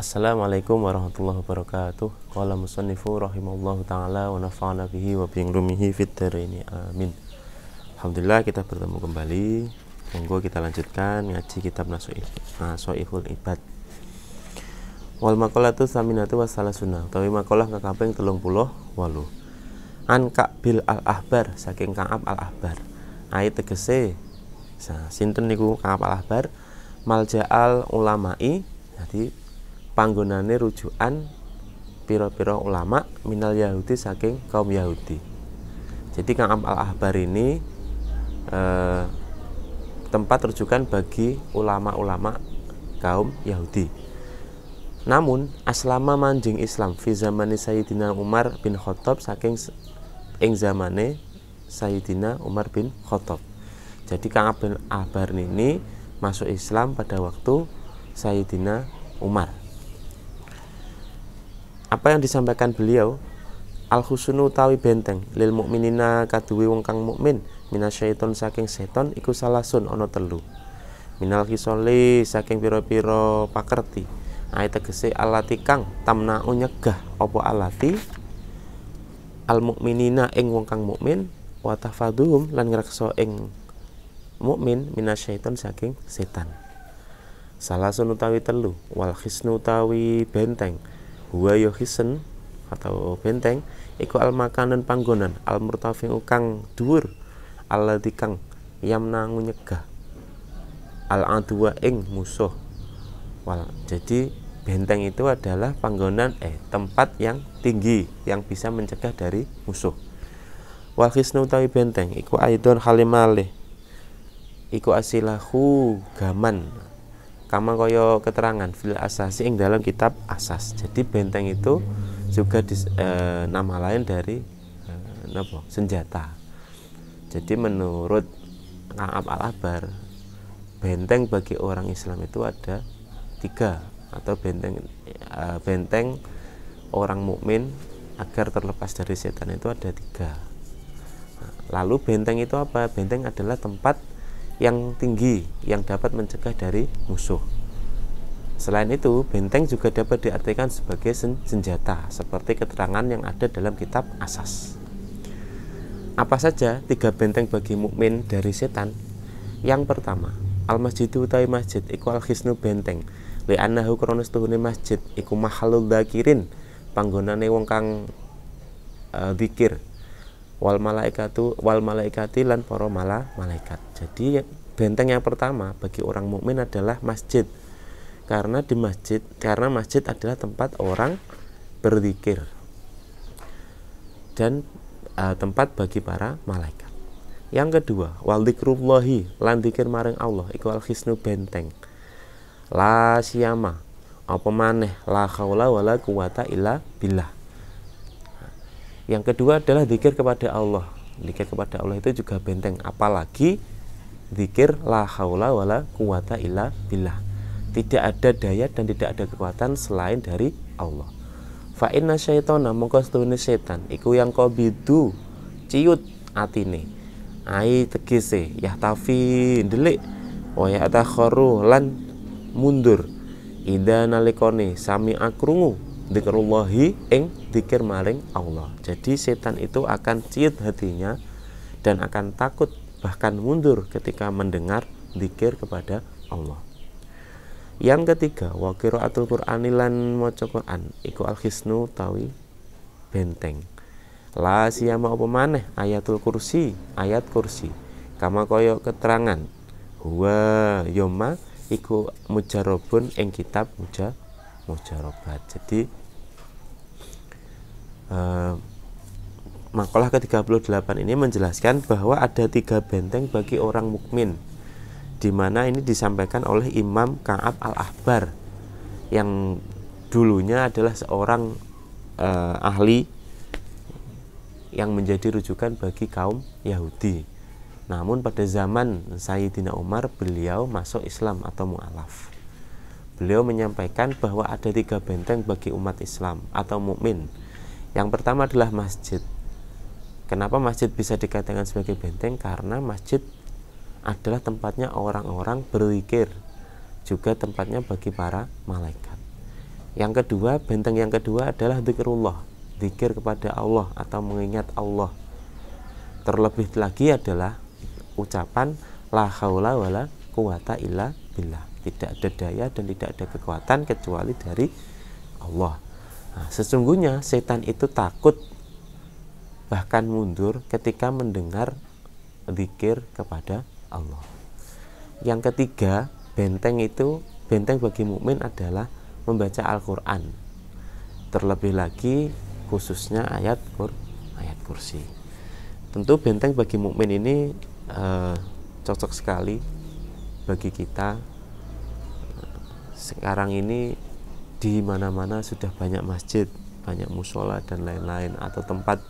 Assalamualaikum warahmatullahi wabarakatuh. Qala musannifu rahimallahu ta'ala wa nafa'ana bihi wa bi'ulumihi fid dharain. Amin. Alhamdulillah kita bertemu kembali. Monggo kita lanjutkan ngaji kitab Nasha'ihul Ibad. Wal maqalatu saminatu wassalasuna. Utawi maqalah kaping 38. An Ka'bil al-Ahbar, saking Ka'ab al-Ahbar. Ayat tegese sinten niku Ka'ab al-Ahbar? Malja'al ulama'i, jadi panggonane rujukan pira-pira ulama minal Yahudi saking kaum Yahudi. Jadi Ka'ab al-Ahbar ini tempat rujukan bagi ulama-ulama kaum Yahudi. Namun aslama manjing Islam fi zamani Sayyidina Umar bin Khattab saking ing zamane Sayyidina Umar bin Khattab. Jadi Ka'ab al-Ahbar ini masuk Islam pada waktu Sayyidina Umar. Apa yang disampaikan beliau? Al-husnu tawi benteng lil mukminina kaduwe wong kang mukmin minasyaiton saking seton iku salasun ana telu. Minal kisoli saking pira-pira pakerti. Ayat tegese alati kang tamna nyegah apa alati al mukminina ing wong kang mukmin wa tahfaduhum lan ngreksa ing mukmin minasyaiton saking setan. Salasun utawi telu wal khisnu utawi benteng huwa yohisen atau benteng iku al makanan panggonan al murtafi'u kang dhuwur alladzi kang yamna nyegah al adwa ing musuh. Jadi benteng itu adalah panggonan tempat yang tinggi yang bisa mencegah dari musuh. Wal khisnu utawi benteng iku aidon halimalih iku asilahu gaman kama kaya keterangan fil asasi ing dalam kitab asas. Jadi benteng itu juga nama lain dari senjata. Jadi menurut Ka'ab al-Ahbar, benteng bagi orang Islam itu ada 3, atau benteng orang mukmin agar terlepas dari setan itu ada 3. Lalu benteng itu apa? Benteng adalah tempat yang tinggi yang dapat mencegah dari musuh. Selain itu, benteng juga dapat diartikan sebagai senjata seperti keterangan yang ada dalam kitab asas. Apa saja 3 benteng bagi mukmin dari setan? Yang pertama, al-masjidu utawi masjid iku al-khisnu benteng li annahu krana setuhune masjid iku mahallul dzakirin panggonane wong kang zikir wal malaikati lan para malaikat. Jadi benteng yang pertama bagi orang mukmin adalah masjid. Karena masjid adalah tempat orang berzikir dan tempat bagi para malaikat. Yang kedua, wal dzikrullahi lan zikir maring Allah iku al khisnu benteng. La siyama apa maneh la haula wala quwata illa billah. Yang kedua adalah zikir kepada Allah. Zikir kepada Allah itu juga benteng, apalagi zikir la haula wala quwata illa billah. Tidak ada daya dan tidak ada kekuatan selain dari Allah. Fa inna syaitana mongko setune setan iku yang qabidu ciut atine. Ai tegese yahtafi ndelik wa yatakharu lan mundur. Ida nalikone sami akrungu dzikrullahi ing dzikir maring Allah. Jadi setan itu akan ciut hatinya dan akan takut bahkan mundur ketika mendengar dzikir kepada Allah. Yang ketiga, wa qiraatul Qur'ani lan maca Qur'an iku al-khisnu tawi benteng. La siyama apa maneh ayatul kursi, ayat kursi. Kama kaya keterangan huwa yoma iku mujarrabun ing kitab mujarrabat. Jadi makalah ke-38 ini menjelaskan bahwa ada 3 benteng bagi orang mukmin, di mana ini disampaikan oleh Imam Ka'ab al-Ahbar yang dulunya adalah seorang ahli yang menjadi rujukan bagi kaum Yahudi. Namun pada zaman Sayyidina Umar beliau masuk Islam atau mu'alaf. Beliau menyampaikan bahwa ada 3 benteng bagi umat Islam atau mukmin. Yang pertama adalah masjid. Kenapa masjid bisa dikatakan sebagai benteng? Karena masjid adalah tempatnya orang-orang berzikir, juga tempatnya bagi para malaikat. Yang kedua, benteng yang kedua adalah zikrullah, zikir kepada Allah atau mengingat Allah. Terlebih lagi adalah ucapan la haula wala quwata illa billah, tidak ada daya dan tidak ada kekuatan kecuali dari Allah. Nah, sesungguhnya setan itu takut bahkan mundur ketika mendengar zikir kepada Allah. Yang ketiga, benteng bagi mukmin adalah membaca Al-Quran. Terlebih lagi khususnya ayat kursi. Tentu benteng bagi mukmin ini cocok sekali bagi kita. Sekarang ini di mana-mana sudah banyak masjid, banyak musola dan lain-lain, atau tempat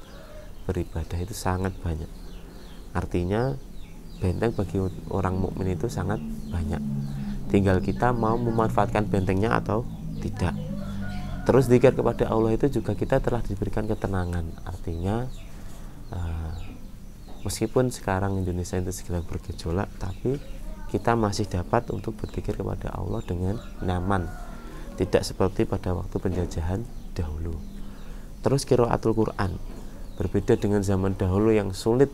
beribadah itu sangat banyak. Artinya benteng bagi orang mukmin itu sangat banyak. Tinggal kita mau memanfaatkan bentengnya atau tidak. Terus zikir kepada Allah itu juga kita telah diberikan ketenangan. Artinya meskipun sekarang Indonesia itu segala bergejolak, tapi kita masih dapat untuk berzikir kepada Allah dengan nyaman, tidak seperti pada waktu penjajahan dahulu. Terus qiraatul Quran, berbeda dengan zaman dahulu yang sulit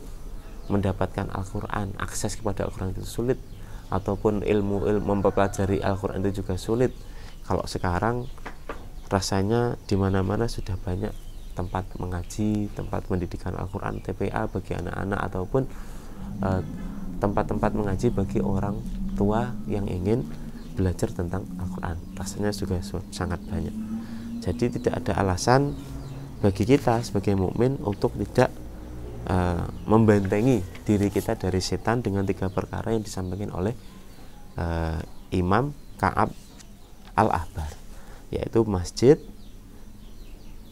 mendapatkan Al-Quran, akses kepada Al-Quran itu sulit, ataupun ilmu mempelajari Al-Quran itu juga sulit. Kalau sekarang rasanya di mana-mana sudah banyak tempat mengaji, tempat pendidikan Al-Quran, TPA bagi anak-anak, ataupun tempat-tempat mengaji bagi orang tua yang ingin belajar tentang Al-Quran. Rasanya juga sangat banyak. Jadi tidak ada alasan bagi kita sebagai mukmin untuk tidak membentengi diri kita dari setan dengan 3 perkara yang disampaikan oleh Imam Ka'ab Al-Ahbar, yaitu masjid,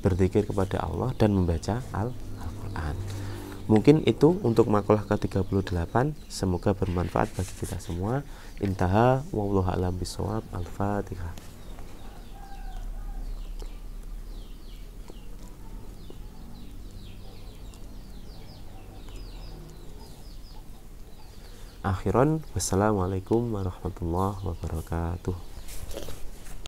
berzikir kepada Allah, dan membaca Al-Quran. Mungkin itu untuk makalah ke-38. Semoga bermanfaat bagi kita semua. Intaha wallahu a'lam bishawab. Al-Fatihah. Akhiran, wassalamualaikum warahmatullahi wabarakatuh.